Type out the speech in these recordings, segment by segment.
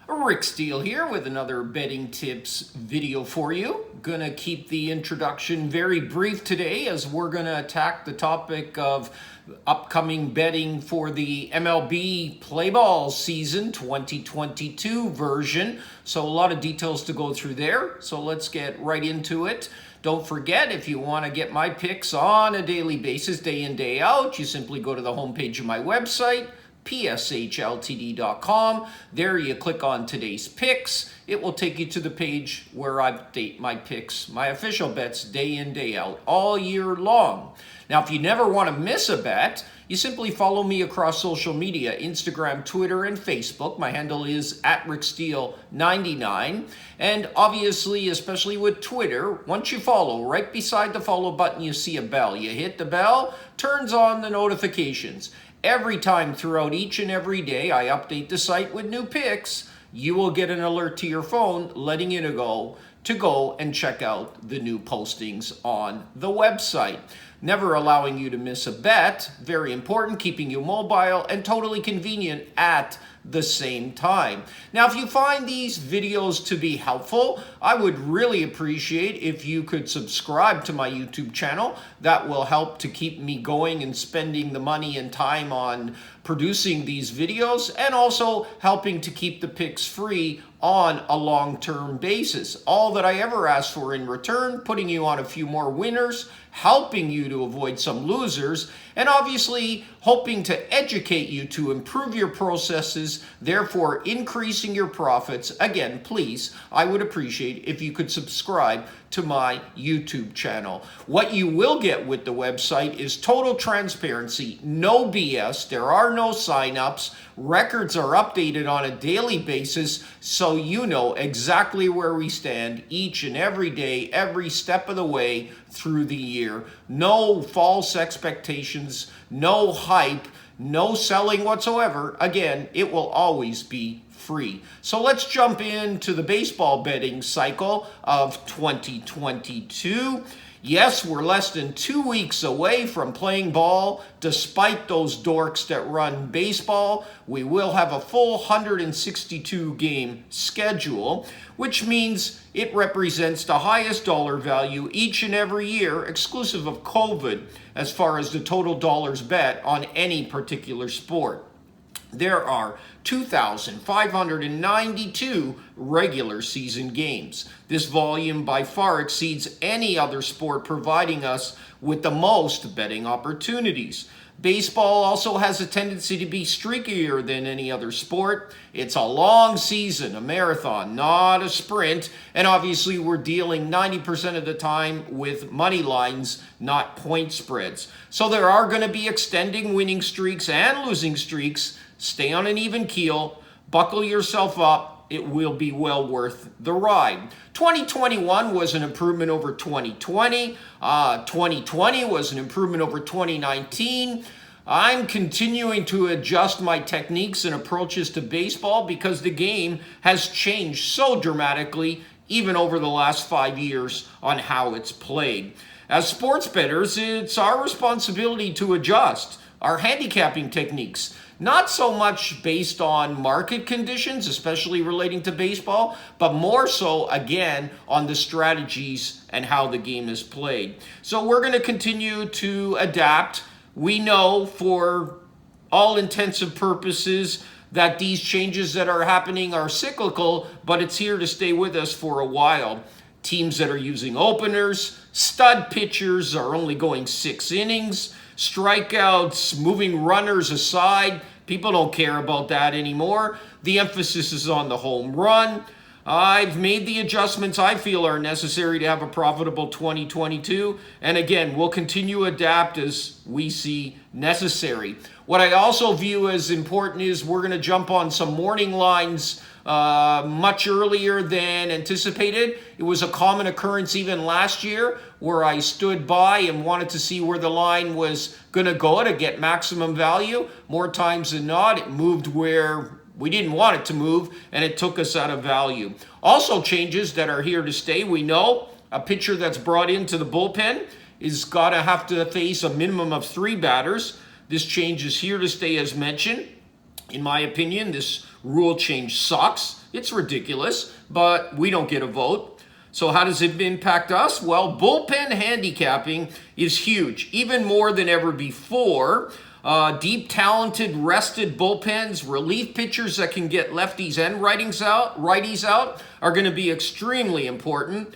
Rick Steele here with another betting tips video for you. Gonna keep the introduction very brief today as we're gonna attack the topic of upcoming betting for the MLB play ball season 2022 version. So a lot of details to go through there. So let's get right into it. Don't forget, if you want to get my picks on a daily basis, day in, day out, you simply go to the homepage of my website, pshltd.com. There you click on today's picks. It will take you to the page where I update my picks, my official bets, day in, day out, all year long. Now, if you never want to miss a bet, you simply follow me across social media, Instagram, Twitter, and Facebook. My handle is @RickSteele99. And obviously, especially with Twitter, once you follow, right beside the follow button, you see a bell. You hit the bell, turns on the notifications. Every time throughout each and every day I update the site with new picks, you will get an alert to your phone letting you know to go and check out the new postings on the website. Never allowing you to miss a bet. Very important, keeping you mobile and totally convenient at the same time. Now, if you find these videos to be helpful, I would really appreciate if you could subscribe to my YouTube channel. That will help to keep me going and spending the money and time on producing these videos, and also helping to keep the picks free on a long-term basis. All that I ever ask for in return, putting you on a few more winners, helping you to avoid some losers, and obviously hoping to educate you to improve your processes, therefore increasing your profits. Again, please, I would appreciate if you could subscribe to my YouTube channel. What you will get with the website is total transparency, no BS. There are no signups. Records are updated on a daily basis, so you know exactly where we stand each and every day, every step of the way through the year. No false expectations, no hype, no selling whatsoever. Again, it will always be free. So let's jump into the baseball betting cycle of 2022. Yes, we're less than 2 weeks away from playing ball. Despite those dorks that run baseball, we will have a full 162 game schedule, which means it represents the highest dollar value each and every year, exclusive of COVID, as far as the total dollars bet on any particular sport. There are 2,592 regular season games. This volume by far exceeds any other sport, providing us with the most betting opportunities. Baseball also has a tendency to be streakier than any other sport. It's a long season, a marathon, not a sprint. And obviously we're dealing 90% of the time with money lines, not point spreads. So there are going to be extending winning streaks and losing streaks. Stay on an even keel, buckle yourself up, it will be well worth the ride. 2021 was an improvement over 2020. 2020 was an improvement over 2019. I'm continuing to adjust my techniques and approaches to baseball because the game has changed so dramatically, even over the last 5 years, on how it's played. As sports bettors, it's our responsibility to adjust our handicapping techniques. Not so much based on market conditions, especially relating to baseball, but more so, again, on the strategies and how the game is played. So we're going to continue to adapt. We know for all intensive purposes that these changes that are happening are cyclical, but it's here to stay with us for a while. Teams that are using openers, stud pitchers are only going 6 innings, strikeouts, moving runners aside. People don't care about that anymore. The emphasis is on the home run. I've made the adjustments I feel are necessary to have a profitable 2022. And again, we'll continue to adapt as we see necessary. What I also view as important is we're going to jump on some morning lines much earlier than anticipated. It was a common occurrence even last year where I stood by and wanted to see where the line was going to go to get maximum value. More times than not, it moved where we didn't want it to move, and it took us out of value. Also, changes that are here to stay. We know a pitcher that's brought into the bullpen is got to have to face a minimum of 3 batters. This change is here to stay, as mentioned. In my opinion, this rule change sucks. It's ridiculous, but we don't get a vote. So how does it impact us? Well, bullpen handicapping is huge, even more than ever before. Deep, talented, rested bullpens, relief pitchers that can get lefties and righties out are going to be extremely important.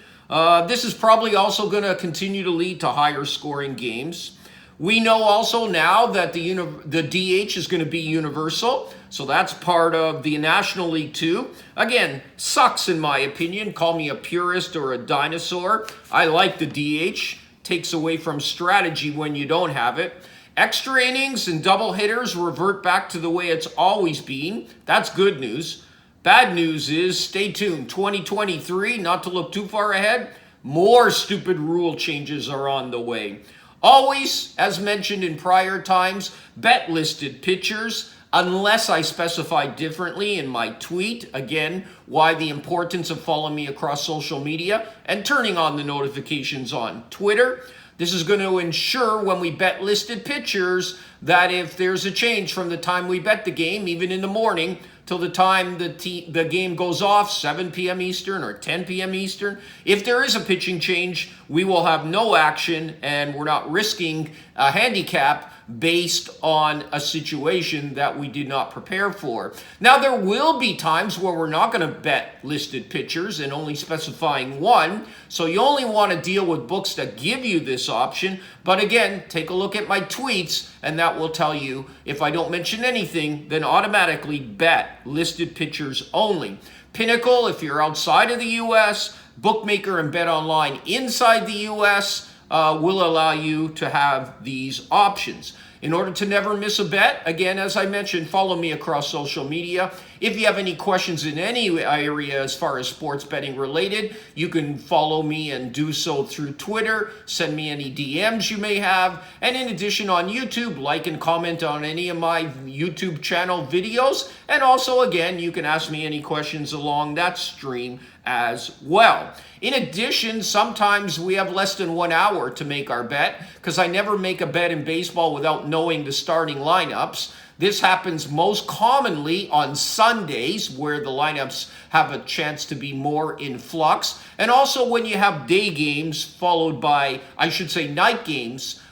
This is probably also going to continue to lead to higher scoring games. We know also now that the DH is going to be universal, so that's part of the National League too. Again, sucks in my opinion. Call me a purist or a dinosaur. I like the DH. Takes away from strategy when you don't have it. Extra innings and double hitters revert back to the way it's always been. That's good news. Bad news is, stay tuned, 2023, not to look too far ahead, more stupid rule changes are on the way. Always, as mentioned in prior times, bet listed pitchers, unless I specify differently in my tweet. Again, why the importance of following me across social media and turning on the notifications on Twitter. This is going to ensure when we bet listed pitchers that if there's a change from the time we bet the game, even in the morning, till the time the game goes off, 7 p.m. Eastern or 10 p.m. Eastern. If there is a pitching change, we will have no action, and we're not risking a handicap based on a situation that we did not prepare for. Now, there will be times where we're not going to bet listed pitchers and only specifying one, so you only want to deal with books that give you this option. But again, take a look at my tweets, and that will tell you if I don't mention anything, then automatically bet listed pitchers only. Pinnacle, if you're outside of the U.S., Bookmaker and Bet Online inside the U.S., will allow you to have these options. In order to never miss a bet, again, as I mentioned, follow me across social media. If you have any questions in any area as far as sports betting related, you can follow me and do so through Twitter. Send me any DMs you may have. And in addition, on YouTube, like and comment on any of my YouTube channel videos. And also, again, you can ask me any questions along that stream as well. In addition, sometimes we have less than 1 hour to make our bet, because I never make a bet in baseball without knowing the starting lineups. This happens most commonly on Sundays, where the lineups have a chance to be more in flux, and also when you have day games followed by, night games.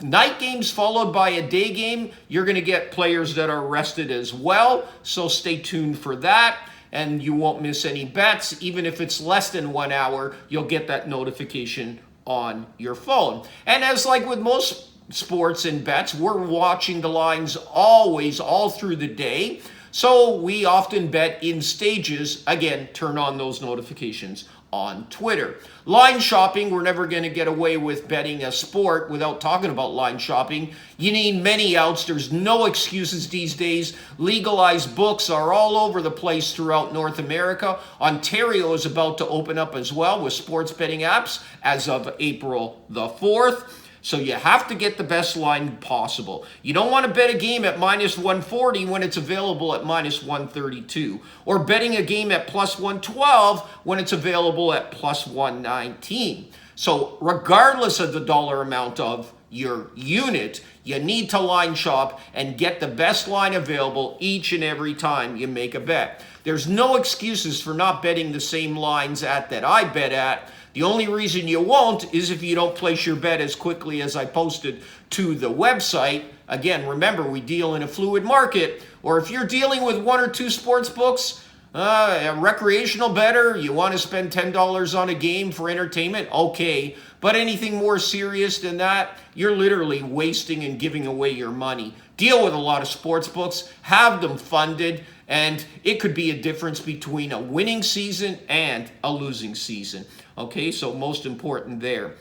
Night games followed by a day game, you're going to get players that are rested as well, so stay tuned for that. And you won't miss any bets. Even if it's less than 1 hour, you'll get that notification on your phone. And as like with most sports and bets, we're watching the lines always, all through the day. So we often bet in stages. Again, turn on those notifications on Twitter. Line shopping, we're never going to get away with betting a sport without talking about line shopping. You need many outs. There's no excuses these days. Legalized books are all over the place throughout North America. Ontario is about to open up as well with sports betting apps as of April the 4th. So you have to get the best line possible. You don't want to bet a game at minus 140 when it's available at minus 132. Or betting a game at plus 112 when it's available at plus 119. So regardless of the dollar amount of your unit, you need to line shop and get the best line available each and every time you make a bet. There's no excuses for not betting the same lines that I bet at. The only reason you won't is if you don't place your bet as quickly as I posted to the website. Again, remember, we deal in a fluid market. Or if you're dealing with 1 or 2 sports books, a recreational bettor, you want to spend $10 on a game for entertainment, okay. But anything more serious than that, you're literally wasting and giving away your money. Deal with a lot of sports books, have them funded, and it could be a difference between a winning season and a losing season. Okay, so most important there.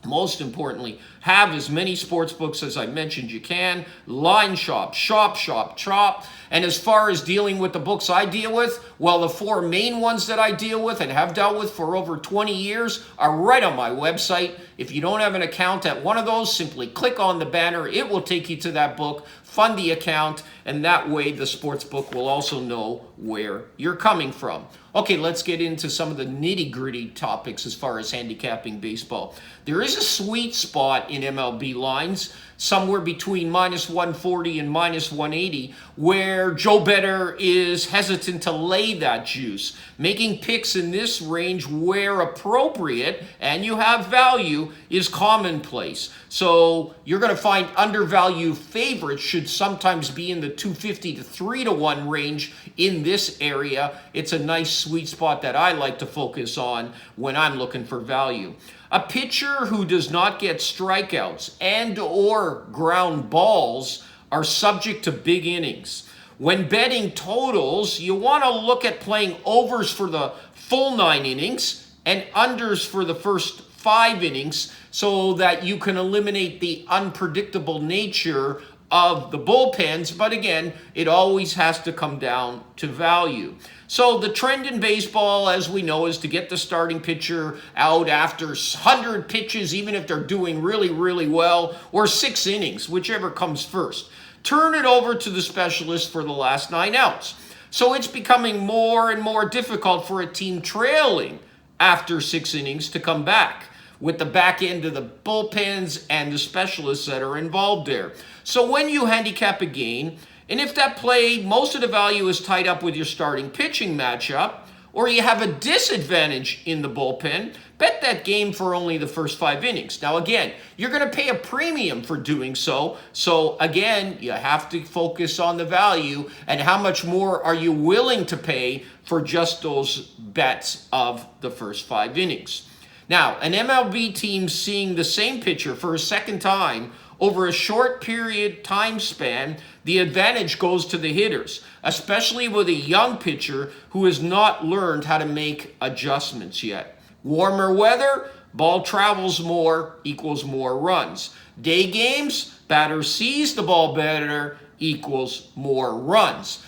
Most importantly, have as many sports books as I mentioned you can. Line shop, shop. And as far as dealing with the books I deal with, well, the 4 main ones that I deal with and have dealt with for over 20 years are right on my website. If you don't have an account at one of those, simply click on the banner. It will take you to that book, fund the account, and that way the sports book will also know where you're coming from. Okay, let's get into some of the nitty-gritty topics as far as handicapping baseball. There is a sweet spot in MLB lines. somewhere between minus 140 and minus 180, where Joe Better is hesitant to lay that juice. Making picks in this range where appropriate and you have value is commonplace. So you're going to find undervalued favorites should sometimes be in the 250 to 3-1 range in this area. It's a nice sweet spot that I like to focus on when I'm looking for value. A pitcher who does not get strikeouts and or ground balls are subject to big innings. When betting totals, you want to look at playing overs for the full 9 innings and unders for the first 5 innings so that you can eliminate the unpredictable nature of the bullpens. But again, it always has to come down to value. So the trend in baseball, as we know, is to get the starting pitcher out after 100 pitches, even if they're doing really, really well, or 6 innings, whichever comes first. Turn it over to the specialist for the last 9 outs. So it's becoming more and more difficult for a team trailing after 6 innings to come back, with the back end of the bullpens and the specialists that are involved there. So when you handicap a game, and if that play, most of the value is tied up with your starting pitching matchup, or you have a disadvantage in the bullpen, bet that game for only the first 5 innings. Now again, you're going to pay a premium for doing so. So again, you have to focus on the value and how much more are you willing to pay for just those bets of the first 5 innings. Now, an MLB team seeing the same pitcher for a second time over a short period time span, the advantage goes to the hitters, especially with a young pitcher who has not learned how to make adjustments yet. Warmer weather, ball travels more equals more runs. Day games, batter sees the ball better equals more runs.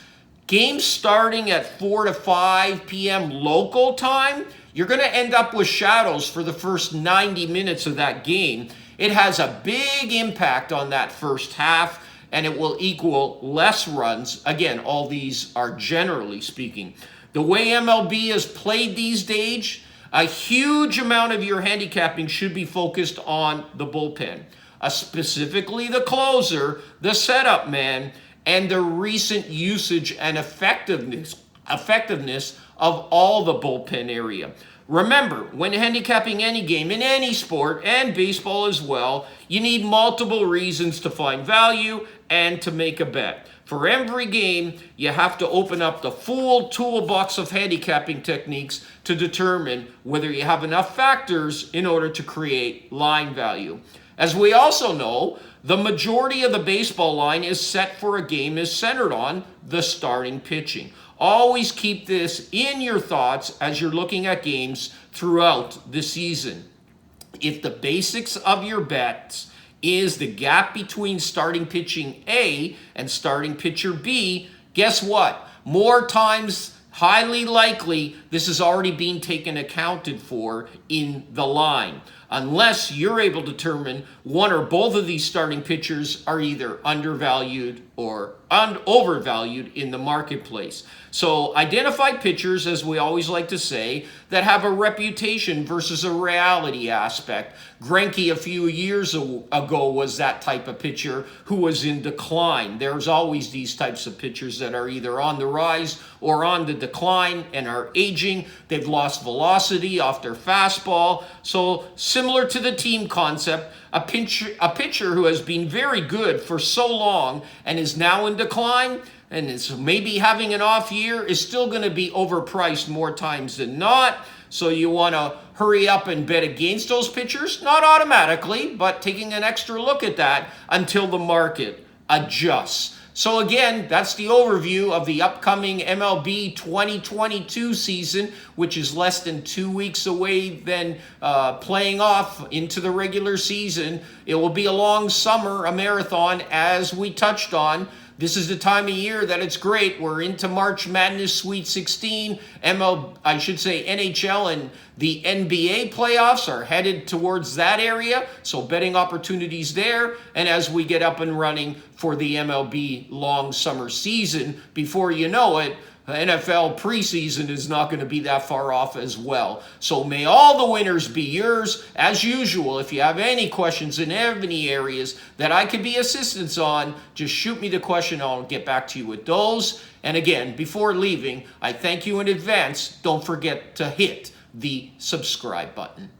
Games starting at 4 to 5 p.m. local time, you're going to end up with shadows for the first 90 minutes of that game. It has a big impact on that first half, and it will equal less runs. Again, all these are generally speaking. The way MLB is played these days, a huge amount of your handicapping should be focused on the bullpen, specifically the closer, the setup man, and the recent usage and effectiveness of all the bullpen area. Remember, when handicapping any game in any sport, and baseball as well, you need multiple reasons to find value and to make a bet. For every game, you have to open up the full toolbox of handicapping techniques to determine whether you have enough factors in order to create line value. As we also know, the majority of the baseball line is set for a game is centered on the starting pitching. Always keep this in your thoughts as you're looking at games throughout the season. If the basics of your bets is the gap between starting pitching A and starting pitcher B, guess what? More times, highly likely, this is already being accounted for in the line, unless you're able to determine one or both of these starting pitchers are either undervalued or overvalued in the marketplace. So identify pitchers, as we always like to say, that have a reputation versus a reality aspect. Greinke a few years ago was that type of pitcher who was in decline. There's always these types of pitchers that are either on the rise or on the decline and are aging. They've lost velocity off their fastball. So similar to the team concept, a pitcher who has been very good for so long and is now in decline and is maybe having an off year is still going to be overpriced more times than not. So you want to hurry up and bet against those pitchers, not automatically, but taking an extra look at that until the market adjusts. So again, that's the overview of the upcoming MLB 2022 season, which is less than 2 weeks away then playing off into the regular season. It will be a long summer, a marathon, as we touched on. This is the time of year that it's great. We're into March Madness Sweet 16. NHL and the NBA playoffs are headed towards that area. So betting opportunities there. And as we get up and running for the MLB long summer season, before you know it, NFL preseason is not going to be that far off as well. So may all the winners be yours. As usual, if you have any questions in any areas that I could be assistance on, just shoot me the question. I'll get back to you with those. And again, before leaving, I thank you in advance. Don't forget to hit the subscribe button.